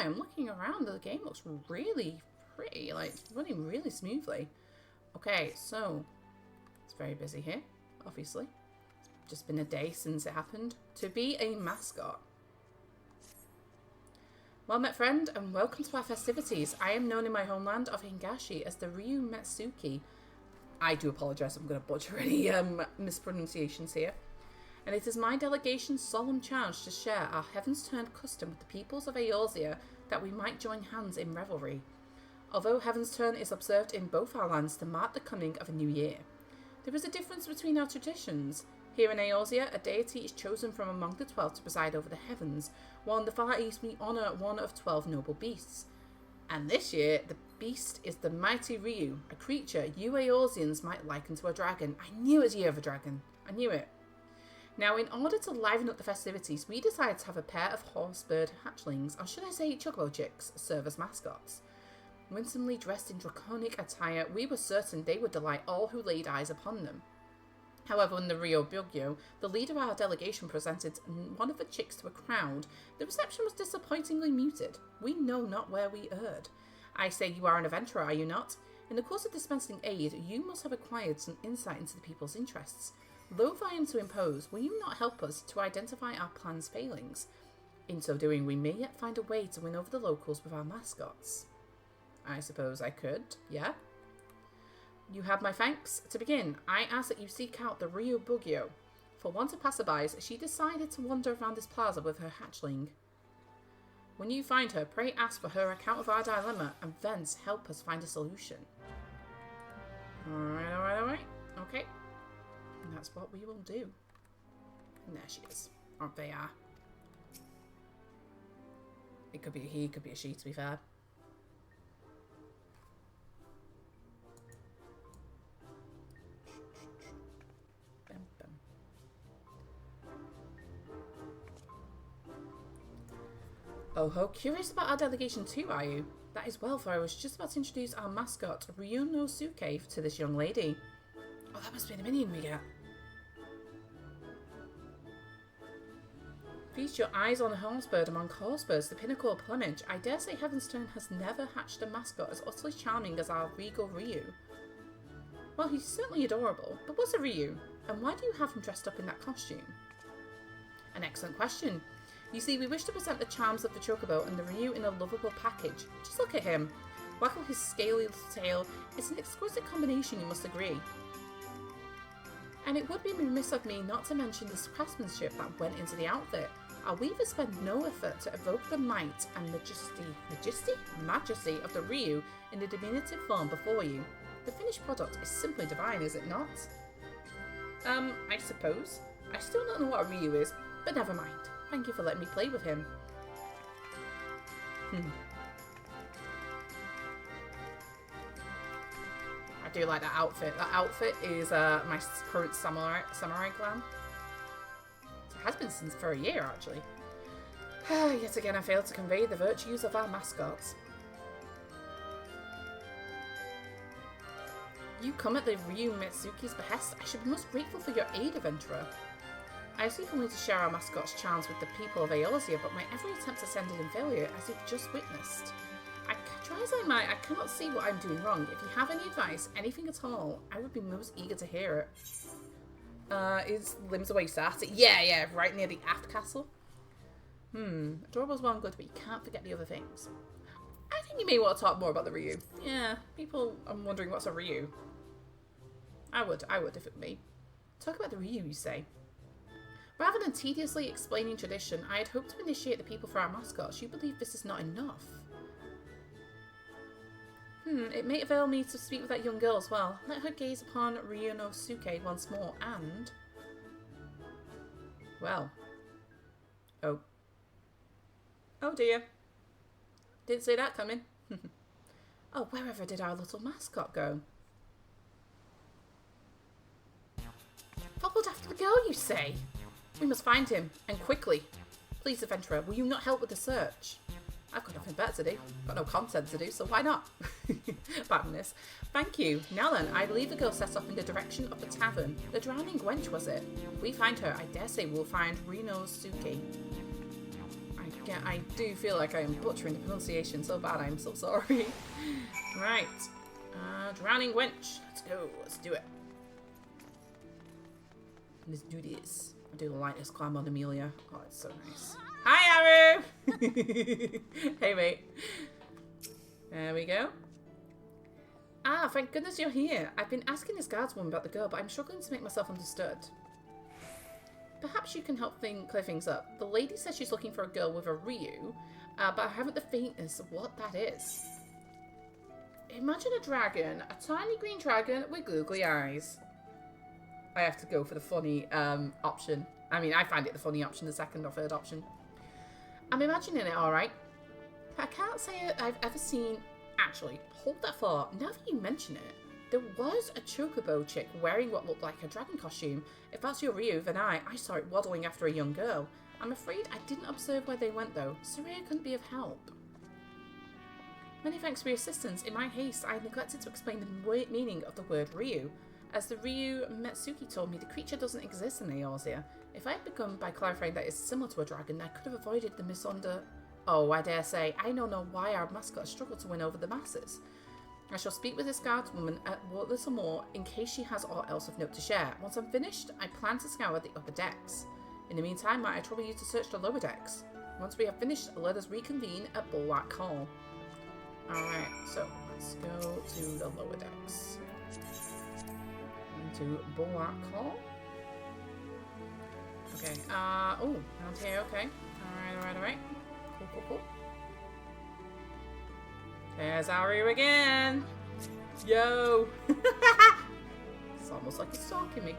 I'm looking around. The game looks really pretty, like running really smoothly. Okay, so it's very busy here, obviously. It's just been a day since it happened. To be a mascot. Well met, friend, and welcome to our festivities. I am known in my homeland of Hingashi as the Ryu Metsuki. I do apologise, I'm going to butcher any mispronunciations here. And it is my delegation's solemn charge to share our Heavensturn custom with the peoples of Eorzea that we might join hands in revelry. Although Heavensturn is observed in both our lands to mark the coming of a new year, there is a difference between our traditions. Here in Eorzea, a deity is chosen from among the 12 to preside over the heavens, while in the Far East we honour one of 12 noble beasts. And this year, the beast is the mighty Ryu, a creature you Eorzeans might liken to a dragon. I knew it was Year of a Dragon. I knew it. Now, in order to liven up the festivities, we decided to have a pair of horsebird hatchlings, or should I say chocobo chicks, serve as mascots. Winsomely dressed in draconic attire, we were certain they would delight all who laid eyes upon them. However, when the Rio Bugyo, the leader of our delegation, presented one of the chicks to a crowd, the reception was disappointingly muted. We know not where we erred. I say you are an adventurer, are you not? In the course of dispensing aid, you must have acquired some insight into the people's interests. Loath I am to impose, will you not help us to identify our plan's failings? In so doing, we may yet find a way to win over the locals with our mascots. I suppose I could, yeah? You have my thanks. To begin, I ask that you seek out the Ryu Bugyo. For want of passerbys, she decided to wander around this plaza with her hatchling. When you find her, pray ask for her account of our dilemma, and thence help us find a solution. Alright. Okay. And that's what we will do. And there she is. Or they are. It could be a he, could be a she, to be fair. Oh ho, curious about our delegation too, are you? That is well, for I was just about to introduce our mascot, Ryunosuke, to this young lady. Oh, that must be the minion we get. Feast your eyes on a horsebird among horsebirds, the pinnacle of plumage. I dare say Heavensturn has never hatched a mascot as utterly charming as our regal Ryu. Well, he's certainly adorable, but what's a Ryu? And why do you have him dressed up in that costume? An excellent question. You see, we wish to present the charms of the chocobo and the Ryu in a lovable package. Just look at him. Waggle his scaly little tail. It's an exquisite combination, you must agree. And it would be remiss of me not to mention the craftsmanship that went into the outfit. Our weavers spent no effort to evoke the might and majesty of the Ryu in the diminutive form before you. The finished product is simply divine, is it not? I suppose. I still don't know what a Ryu is, but never mind. Thank you for letting me play with him. I do like that outfit. That outfit is my current samurai glam. It has been since for a year, actually. Yet again, I failed to convey the virtues of our mascots. You come at the Ryu Metsuki's behest. I should be most grateful for your aid, adventurer. I seek only to share our mascot's charms with the people of Eorzea, but my every attempt has ended in failure, as you've just witnessed. Try as I might, I cannot see what I'm doing wrong. If you have any advice, anything at all, I would be most eager to hear it. Is limbs away sat? Yeah, right near the aft castle. Adorable is well and good, but you can't forget the other things. I think you may want to talk more about the Ryu. Yeah, people are wondering what's a Ryu. I would if it were me. Talk about the Ryu, you say. Rather than tediously explaining tradition, I had hoped to initiate the people for our mascots. You believe this is not enough? It may avail me to speak with that young girl as well. Let her gaze upon Ryunosuke once more and... Well. Oh. Oh dear. Didn't see that coming. Oh, wherever did our little mascot go? Followed after the girl, you say? We must find him, and quickly. Please, adventurer, will you not help with the search? I've got nothing better to do. Got no content to do, so why not? Badness. Thank you. Now then, I believe the girl set off in the direction of the tavern. The drowning wench, was it? If we find her, I dare say we'll find Ryunosuke. I again, I do feel like I am butchering the pronunciation so bad. I'm so sorry. Right. Drowning wench. Let's go. Let's do it. Let's do this. I do like this climb on Amelia. Oh, it's so nice. Hi, Aru! Hey, mate. There we go. Ah, thank goodness you're here. I've been asking this guardswoman about the girl, but I'm struggling to make myself understood. Perhaps you can help clear things up. The lady says she's looking for a girl with a Ryu, but I haven't the faintest of what that is. Imagine a dragon, a tiny green dragon with googly eyes. I have to go for the funny option. I mean, I find it the funny option, the second or third option. I'm imagining it, alright. I can't say I've ever seen... Actually, hold that thought. Now that you mention it, there was a chocobo chick wearing what looked like a dragon costume. If that's your Ryu, then I saw it waddling after a young girl. I'm afraid I didn't observe where they went, though. Soraya couldn't be of help. Many thanks for your assistance. In my haste, I neglected to explain the meaning of the word Ryu. As the Ryu Metsuki told me, the creature doesn't exist in Eorzea. If I had begun by clarifying that it's similar to a dragon, I could have avoided the Oh, I dare say, I don't know why our mascot has struggled to win over the masses. I shall speak with this guardswoman a little more in case she has aught else of note to share. Once I'm finished, I plan to scour the upper decks. In the meantime, might I trouble you to search the lower decks? Once we have finished, let us reconvene at Bulwark Hall. Alright, so let's go to the lower decks. Into Bulwark Hall. Okay, oh, around here, okay. Alright. Cool. There's Aru again! Yo! It's almost like he's stalking me.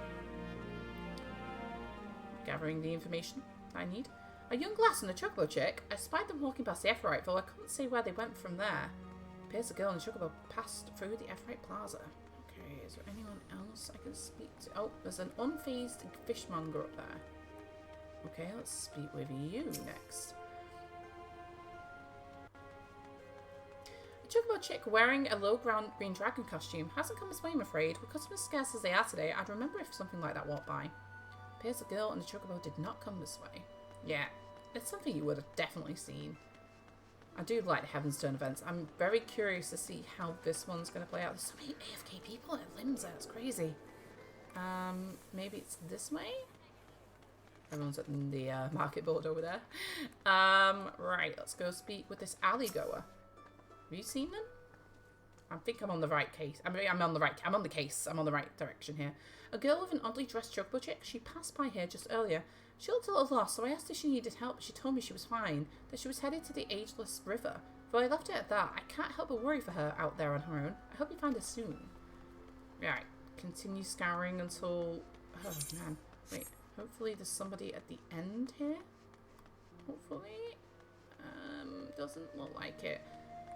Gathering the information I need. A young lass and a chocobo chick. I spied them walking past the F-Right, though I couldn't say where they went from there. Appears a girl and a chocobo passed through the F-Right Plaza. Okay, is there anyone else I can speak to? Oh, there's an unfazed fishmonger up there. Okay, let's speak with you next. A chocobo chick wearing a low-ground green dragon costume hasn't come this way, I'm afraid. With customers scarce as they are today, I'd remember if something like that walked by. Appears a girl and a chocobo did not come this way. Yeah, it's something you would have definitely seen. I do like the Heavensturn events. I'm very curious to see how this one's going to play out. There's so many AFK people at Limsa. It's crazy. Maybe it's this way? Everyone's at the market board over there. Right, let's go speak with this alley goer. Have you seen them? I think I'm on the right case. I'm on the right direction here. A girl with an oddly dressed chocobo chick. She passed by here just earlier. She looked a little lost, so I asked if she needed help, but she told me she was fine, that she was headed to the Ageless River. Though I left it at that, I can't help but worry for her out there on her own. I hope you find her soon. Right, continue scouring until... Oh, man. Wait, hopefully there's somebody at the end here? Hopefully? Doesn't look like it.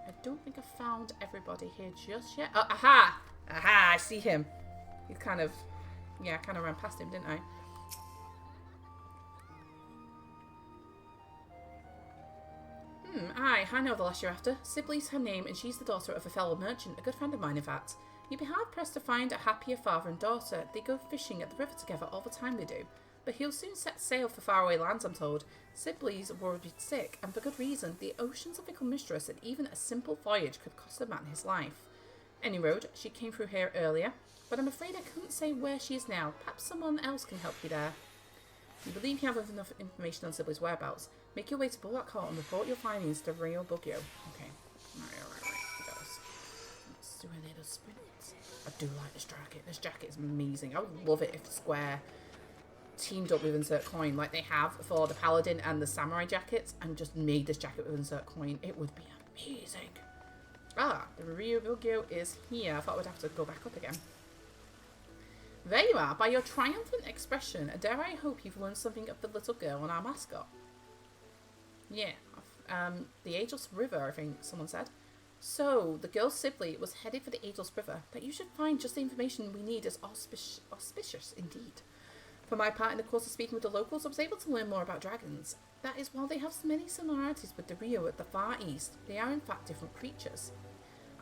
I don't think I found everybody here just yet. Oh, aha! Aha, I see him. He's kind of... Yeah, I kind of ran past him, didn't I? Aye, I know the lass you're after. Sibley's her name, and she's the daughter of a fellow merchant, a good friend of mine, in fact. You'd be hard-pressed to find a happier father and daughter. They go fishing at the river together all the time, they do. But he'll soon set sail for faraway lands, I'm told. Sibley's worried sick, and for good reason. The ocean's a fickle mistress, and even a simple voyage could cost a man his life. Any road, she came through here earlier, but I'm afraid I couldn't say where she is now. Perhaps someone else can help you there. You believe you have enough information on Sibley's whereabouts. Make your way to Bulwark Hall and report your findings to Rio Bugio. Okay. Alright. Let's do a little sprint. I do like this jacket. This jacket is amazing. I would love it if Square teamed up with Insert Coin like they have for the Paladin and the Samurai jackets and just made this jacket with Insert Coin. It would be amazing. Ah, the Rio Bugio is here. I thought we'd have to go back up again. There you are. By your triumphant expression, dare I hope you've learned something of the little girl and our mascot. Yeah, the Ageless River, I think someone said. So, the girl Sibley was headed for the Ageless River. That you should find just the information we need is auspicious indeed. For my part, in the course of speaking with the locals, I was able to learn more about dragons. That is, while they have many similarities with the Rio at the far east, they are in fact different creatures.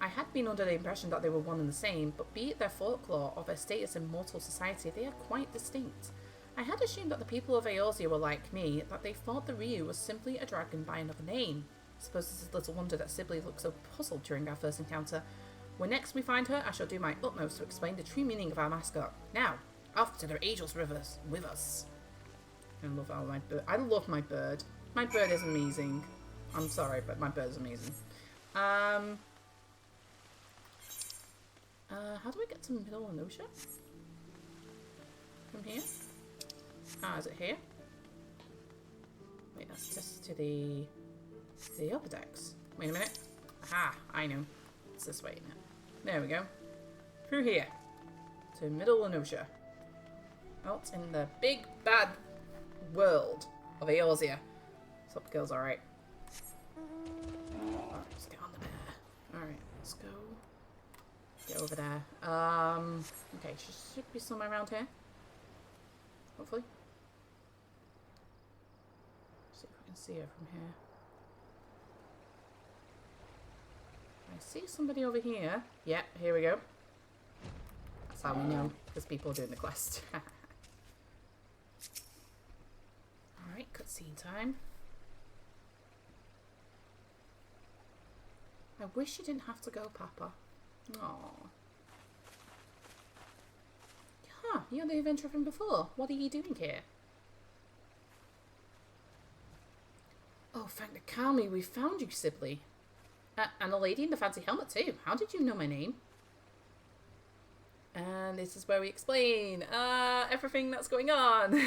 I had been under the impression that they were one and the same, but be it their folklore or their status in mortal society, they are quite distinct. I had assumed that the people of Eorzea were like me, that they thought the Ryu was simply a dragon by another name. I suppose this is little wonder that Sibylle looked so puzzled during our first encounter. When next we find her, I shall do my utmost to explain the true meaning of our mascot. Now, off to the Ageless Rivers with us. I love how my bird. I love my bird. My bird is amazing. I'm sorry, but my bird is amazing. How do I get to Middle Onosha? From here? Ah, is it here? Wait, that's just to the upper decks. Wait a minute. Aha, I know. It's this way, isn't it? There we go. Through here. To Middle Onosha. Out in the big bad world of Eorzea. What's up, girls? Alright. Alright, let's get on the bear. Alright, let's go. Get over there. Okay, she should be somewhere around here. Hopefully. See if I can see her from here. I see somebody over here. Yeah, here we go. That's how we know, because people are doing the quest. Alright, cutscene time. I wish you didn't have to go, Papa. Aww. Huh, you're the adventurer from before. What are you doing here? Oh, thank the Kami, we found you, Sibylle. And the lady in the fancy helmet too. How did you know my name? And this is where we explain everything that's going on.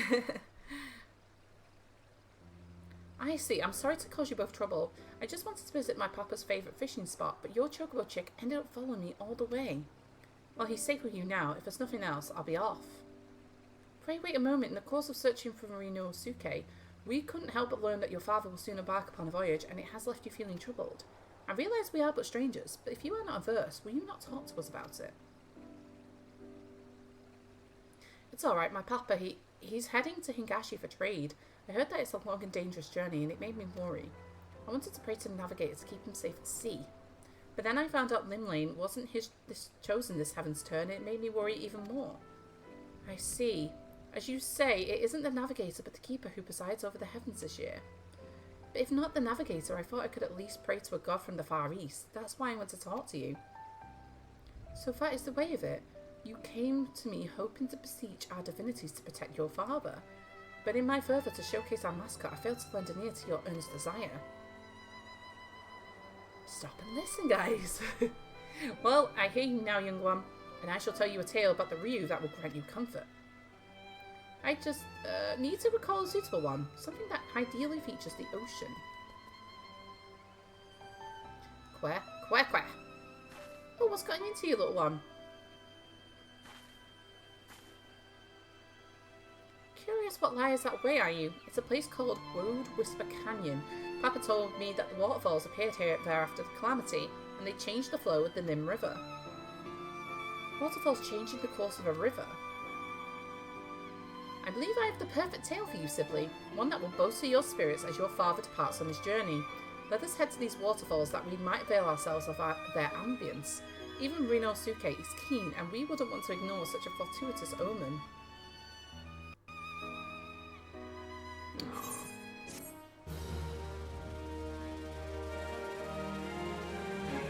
I see. I'm sorry to cause you both trouble. I just wanted to visit my papa's favourite fishing spot, but your chocobo chick ended up following me all the way. Well, he's safe with you now. If there's nothing else, I'll be off. Pray wait a moment. In the course of searching for Rinosuke, we couldn't help but learn that your father will soon embark upon a voyage, and it has left you feeling troubled. I realise we are but strangers, but if you are not averse, will you not talk to us about it? It's alright, my papa, he's heading to Hingashi for trade. I heard that it's a long and dangerous journey, and it made me worry. I wanted to pray to the navigator to keep him safe at sea. But then I found out Limlane wasn't chosen this Heavensturn, and it made me worry even more. I see. As you say, it isn't the navigator but the keeper who presides over the heavens this year. But if not the navigator, I thought I could at least pray to a god from the Far East. That's why I went to talk to you. So that is the way of it. You came to me hoping to beseech our divinities to protect your father. But in my fervour to showcase our mascot, I failed to lend an ear to your earnest desire. Stop and listen, guys. Well, I hear you now, young one, and I shall tell you a tale about the Ryu that will grant you comfort. I just need to recall a suitable one, something that ideally features the ocean. Quack, quack, quack. Oh, what's gotten into you, little one? Curious what lies that way, are you? It's a place called Woad Whisper Canyon. Papa told me that the waterfalls appeared there after the calamity, and they changed the flow of the Nim River. Waterfalls changing the course of a river? I believe I have the perfect tale for you, Sibylle, one that will bolster your spirits as your father departs on his journey. Let us head to these waterfalls that we might avail ourselves of their ambience. Even Rinosuke is keen, and we wouldn't want to ignore such a fortuitous omen.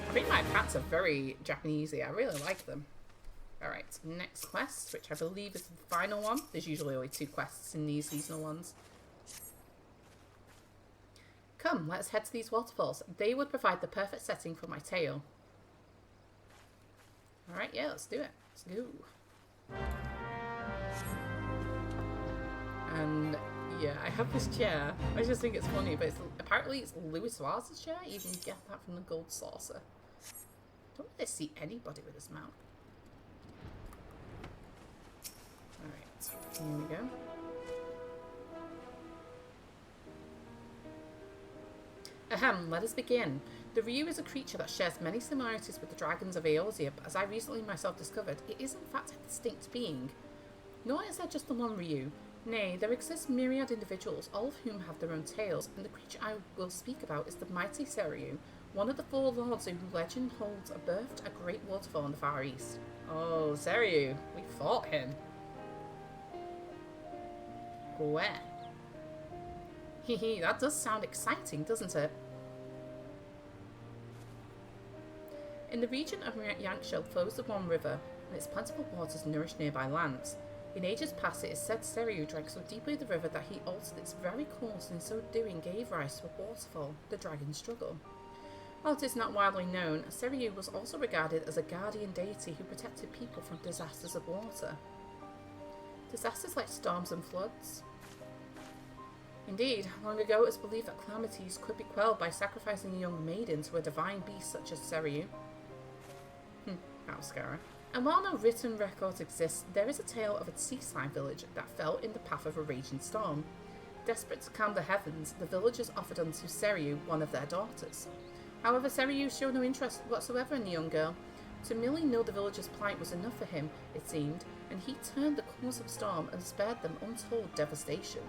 I think my cats are very Japanesey. I really like them. Alright, next quest, which I believe is the final one. There's usually only 2 quests in these seasonal ones. Come, let's head to these waterfalls. They would provide the perfect setting for my tale. Alright, yeah, let's do it. Let's go. And yeah, I have this chair. I just think it's funny, but apparently it's Louis Suarez's chair. You can get that from the Gold Saucer. Don't really see anybody with this mount. Alright, here we go. Ahem, let us begin. The Ryu is a creature that shares many similarities with the dragons of Eorzea, but as I recently myself discovered, it is in fact a distinct being. Nor is there just the one Ryu. Nay, there exist myriad individuals, all of whom have their own tales, and the creature I will speak about is the mighty Seiryu, one of the 4 lords who legend holds birthed a great waterfall in the Far East. Oh, Seiryu, we fought him. Where? Hehe, that does sound exciting, doesn't it? In the region of Yankshell flows the One River, and its plentiful waters nourish nearby lands. In ages past, it is said Seiryu drank so deeply the river that he altered its very course, and in so doing gave rise to a waterfall, the Dragon's Struggle. While it is not widely known, Seiryu was also regarded as a guardian deity who protected people from disasters of water. Disasters like storms and floods. Indeed, long ago it was believed that calamities could be quelled by sacrificing a young maiden to a divine beast such as Seiryu. How scary. And while no written records exist, there is a tale of a seaside village that fell in the path of a raging storm. Desperate to calm the heavens, the villagers offered unto Seiryu one of their daughters. However, Seiryu showed no interest whatsoever in the young girl. To merely know the villagers' plight was enough for him, it seemed, and he turned the course of storm and spared them untold devastation.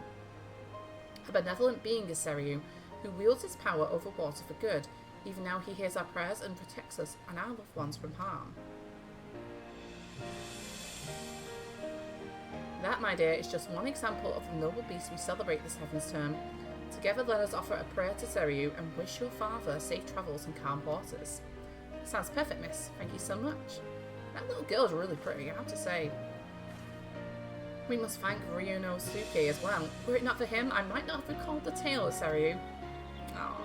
A benevolent being is Seiryu, who wields his power over water for good. Even now he hears our prayers and protects us and our loved ones from harm. That, my dear, is just one example of the noble beast we celebrate this Heavensturn. Together let us offer a prayer to Seiryu and wish your father safe travels and calm waters. Sounds perfect, miss. Thank you so much. That little girl is really pretty, I have to say. We must thank Ryunosuke as well. Were it not for him, I might not have recalled the tale of Seiryu. Aww.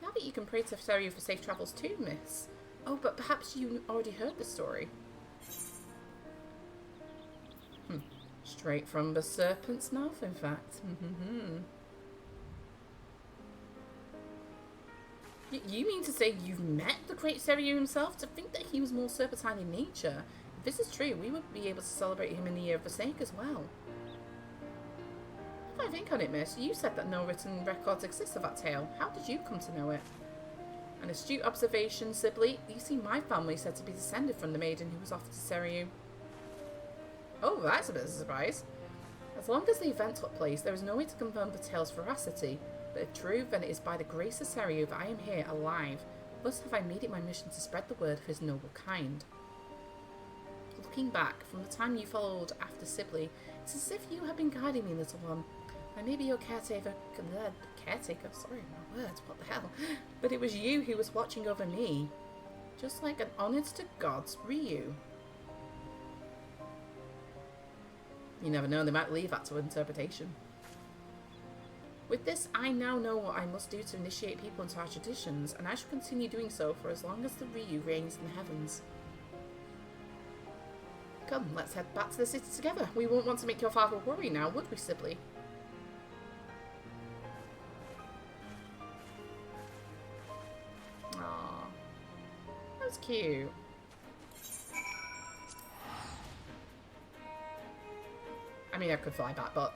Now that you can pray to Seiryu for safe travels too, miss. Oh, but perhaps you already heard the story. Straight from the serpent's mouth, in fact. You mean to say you've met the great Seiryu himself? To think that he was more serpentine in nature. If this is true, we would be able to celebrate him in the Year of the Snake as well. If I think on it, miss, you said that no written records exist of that tale. How did you come to know it? An astute observation, Sibley. You see, my family is said to be descended from the maiden who was offered to Seiryu. Oh, that's a bit of a surprise. As long as the event took place, there is no way to confirm the tale's veracity. But if true, then it is by the grace of Seiryu that I am here alive. Thus have I made it my mission to spread the word of his noble kind. Looking back, from the time you followed after Sibley, it's as if you have been guiding me, little one. I may be your caretaker, sorry, my words, what the hell? But it was you who was watching over me. Just like an honest to God's Ryu. You never know, they might leave that to interpretation. With this, I now know what I must do to initiate people into our traditions, and I shall continue doing so for as long as the Ryu reigns in the heavens. Come, let's head back to the city together. We won't want to make your father worry now, would we, Sibley? Aww. That was cute. I mean, I could fly back, but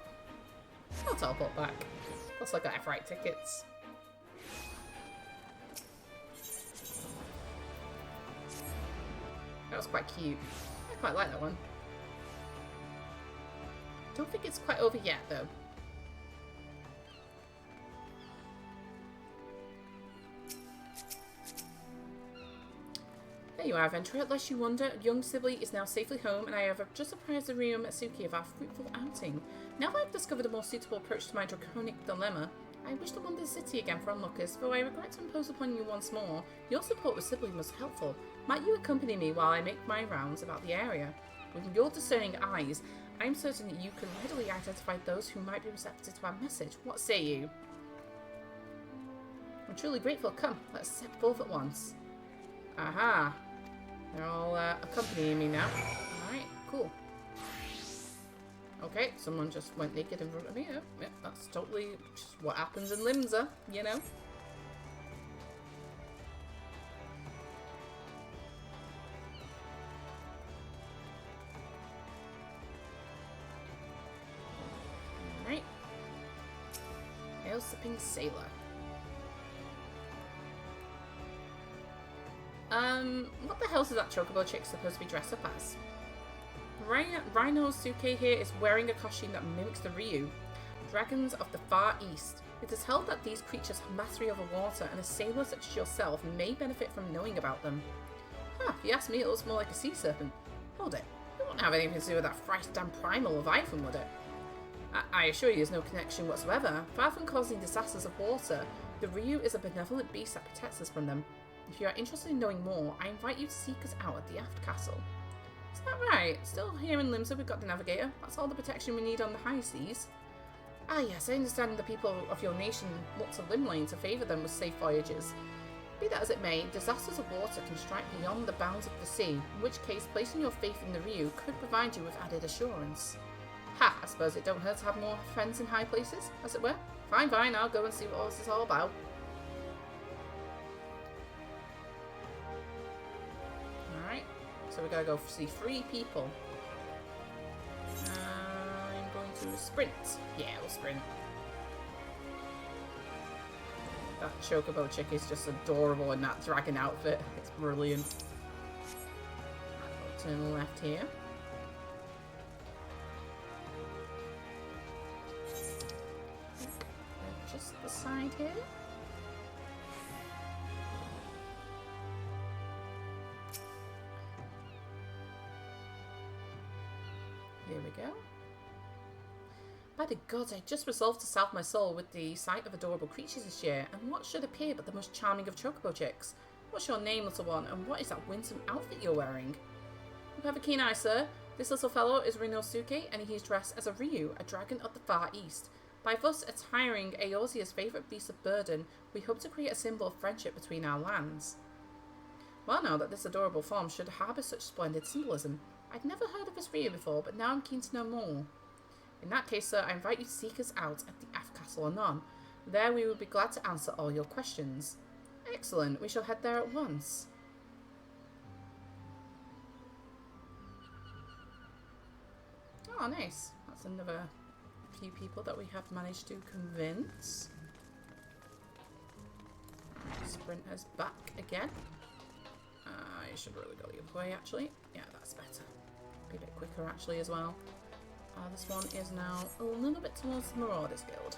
I'll teleport back. Plus, I got FFXIV tickets. That was quite cute. I quite like that one. Don't think it's quite over yet, though. There you are, adventurer. Lest you wonder, young Sibley is now safely home, and I have just apprised the Ryumetsuki of our fruitful outing. Now that I've discovered a more suitable approach to my draconic dilemma, I wish to wander the city again for onlookers, though I regret to impose upon you once more. Your support with Sibley was helpful. Might you accompany me while I make my rounds about the area? With your discerning eyes, I am certain that you can readily identify those who might be receptive to our message. What say you? I'm truly grateful. Come, let's set forth at once. Aha! They're all accompanying me now. Alright, cool. Okay, someone just went naked in front of me. Yeah, that's totally just what happens in Limsa, you know? Alright. Ale-sipping sailor. What the hell is that chocobo chick supposed to be dressed up as? Ryunosuke here is wearing a costume that mimics the Ryu, dragons of the Far East. It is held that these creatures have mastery over water, and a sailor such as yourself may benefit from knowing about them. Huh, if you ask me, it looks more like a sea serpent. Hold it. It wouldn't have anything to do with that fresh damn primal Leviathan, would it? I assure you there's no connection whatsoever. Far from causing disasters of water, the Ryu is a benevolent beast that protects us from them. If you are interested in knowing more, I invite you to seek us out at the Aft Castle. Is that right? Still here in Limsa we've got the Navigator. That's all the protection we need on the high seas. Ah yes, I understand the people of your nation look to Limlane to favour them with safe voyages. Be that as it may, disasters of water can strike beyond the bounds of the sea, in which case placing your faith in the Ryu could provide you with added assurance. Ha, I suppose it don't hurt to have more friends in high places, as it were. Fine, I'll go and see what all this is all about. Alright, so we gotta go see 3 people. I'm going to sprint. Yeah, we'll sprint. That chocobo chick is just adorable in that dragon outfit. It's brilliant. I'll turn left here. Just the side here. Here we go. By the gods, I just resolved to salve my soul with the sight of adorable creatures this year, and what should appear but the most charming of chocobo chicks? What's your name, little one, and what is that winsome outfit you're wearing? You have a keen eye, sir. This little fellow is Rinosuke, and he's dressed as a Ryu, a dragon of the far east. By thus attiring Eorzea's favourite beast of burden, we hope to create a symbol of friendship between our lands. Well now that this adorable form should harbour such splendid symbolism. I'd never heard of this Ryu before, but now I'm keen to know more. In that case, sir, I invite you to seek us out at the Aft Castle anon. There we will be glad to answer all your questions. Excellent, we shall head there at once. Oh, nice. That's another few people that we have managed to convince. Sprinters back again. I should really go the other way, actually. Yeah, that's better. Be a bit quicker, actually, as well. This one is now a little bit towards the Marauders Guild.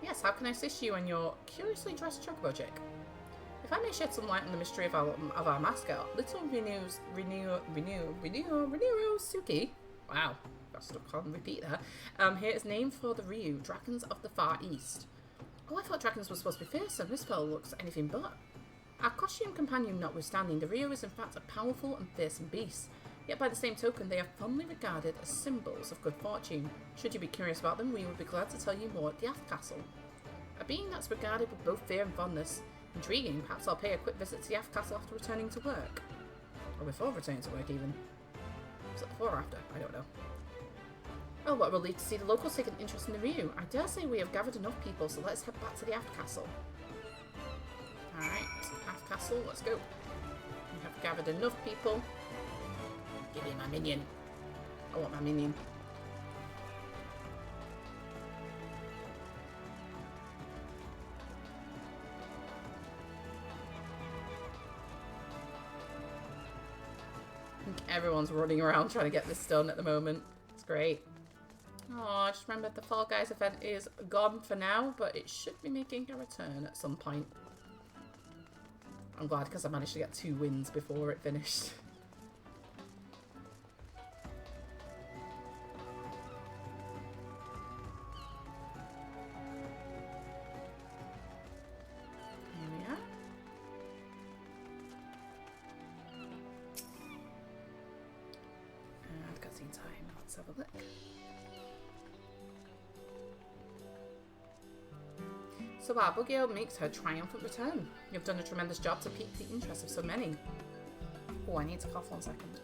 Yes, how can I assist you and your curiously dressed chocobo chick? If I may shed some light on the mystery of our mascot, little Rinosuke. Wow, I can't repeat that. Here is named for the Ryu, dragons of the far east. Oh, I thought dragons were supposed to be fearsome. This fellow looks anything but. Our costume companion notwithstanding, the Ryu is in fact a powerful and fearsome beast. Yet by the same token, they are fondly regarded as symbols of good fortune. Should you be curious about them, we would be glad to tell you more at the Aft Castle. A being that's regarded with both fear and fondness. Intriguing, perhaps I'll pay a quick visit to the Aft Castle after returning to work. Or before returning to work, even. Was it before or after? I don't know. Oh, what a relief to see the locals take an interest in the Ryu. I dare say we have gathered enough people, so let's head back to the Aft Castle. Alright, Aft Castle, let's go. We have gathered enough people. Give me my minion. I want my minion. I think everyone's running around trying to get this done at the moment. It's great. Oh, I just remembered the Fall Guys event is gone for now, but it should be making a return at some point. I'm glad because I managed to get 2 wins before it finished. Here we are. And cutscene time. Let's have a look. So Bugio makes her triumphant return. You've done a tremendous job to pique the interest of so many. Oh, I need to cough 1 second.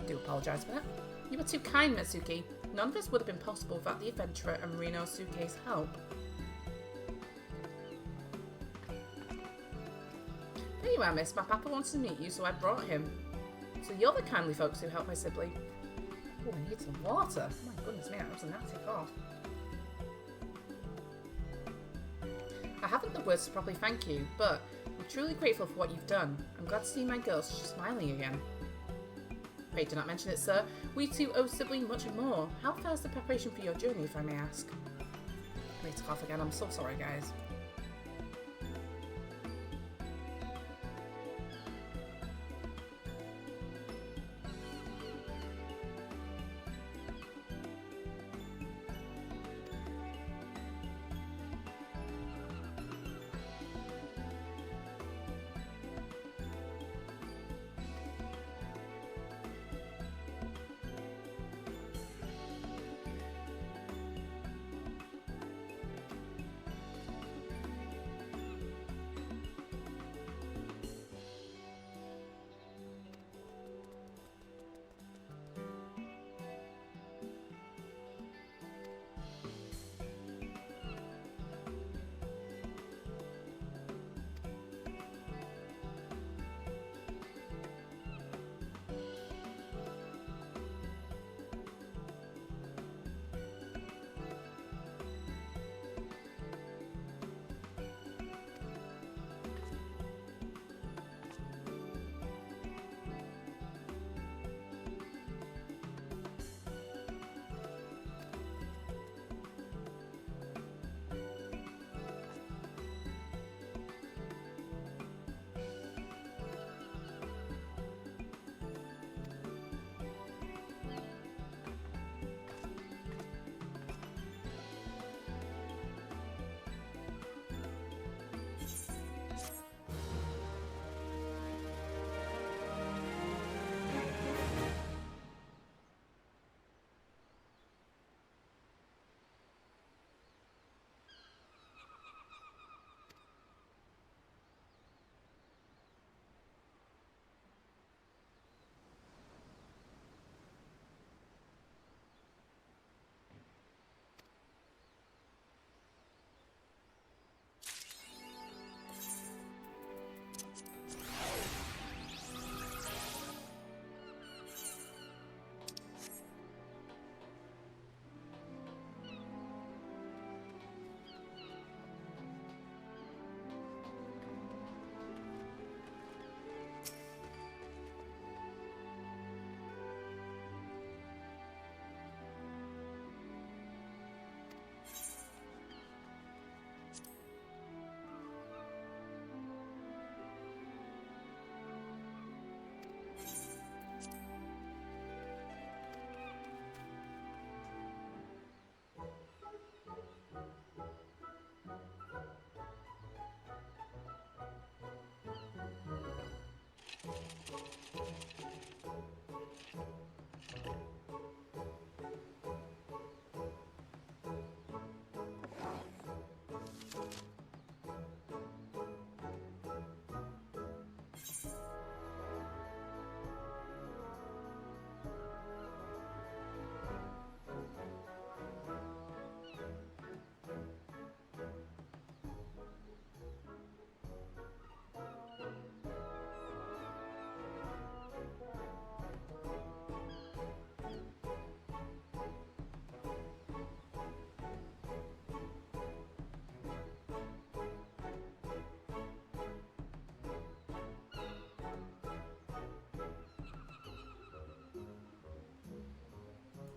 I do apologise for that. You were too kind, Mitsuki. None of this would have been possible without the adventurer and Rinosuke's help. There you are, miss. My papa wanted to meet you, so I brought him. So you're the kindly folks who helped my sibling. Oh, I need some water. Oh my goodness me, that was a nasty cough. I haven't the words to properly thank you, but I'm truly grateful for what you've done. I'm glad to see my girl smiling again. Pray do not mention it, sir. We too owe Sibyl much more. How fares the preparation for your journey, if I may ask? I need to cough again. I'm so sorry, guys.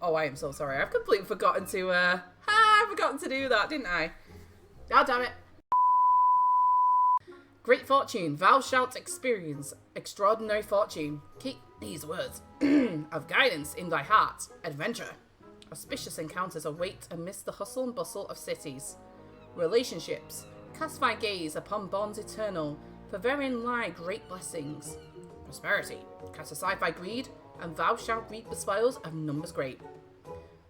Oh, I am so sorry. I've completely forgotten to, I forgotten to do that, didn't I? God damn it. Great fortune. Thou shalt experience extraordinary fortune. Keep these words of guidance in thy heart. Adventure. Auspicious encounters await amidst the hustle and bustle of cities. Relationships. Cast thy gaze upon bonds eternal, for therein lie great blessings. Prosperity. Cast aside thy greed, and thou shalt reap the spoils of numbers great.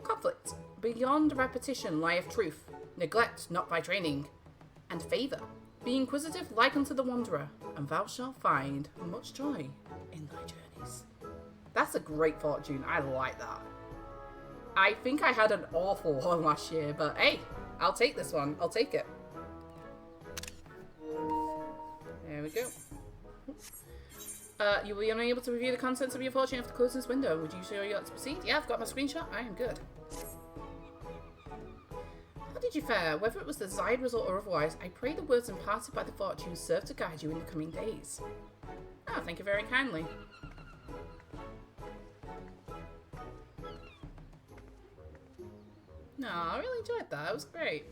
Conflict. Beyond repetition lieth truth. Neglect not thy training. And favour. Be inquisitive like unto the wanderer, and thou shalt find much joy in thy journeys. That's a great fortune. I like that. I think I had an awful one last year, but hey, I'll take this one. I'll take it. There we go. You will be unable to review the contents of your fortune after closing this window. Would you sure you like to proceed? Yeah, I've got my screenshot. I am good. How did you fare? Whether it was the desired result or otherwise, I pray the words imparted by the fortune serve to guide you in the coming days. Ah, thank you very kindly. No, I really enjoyed that. It was great.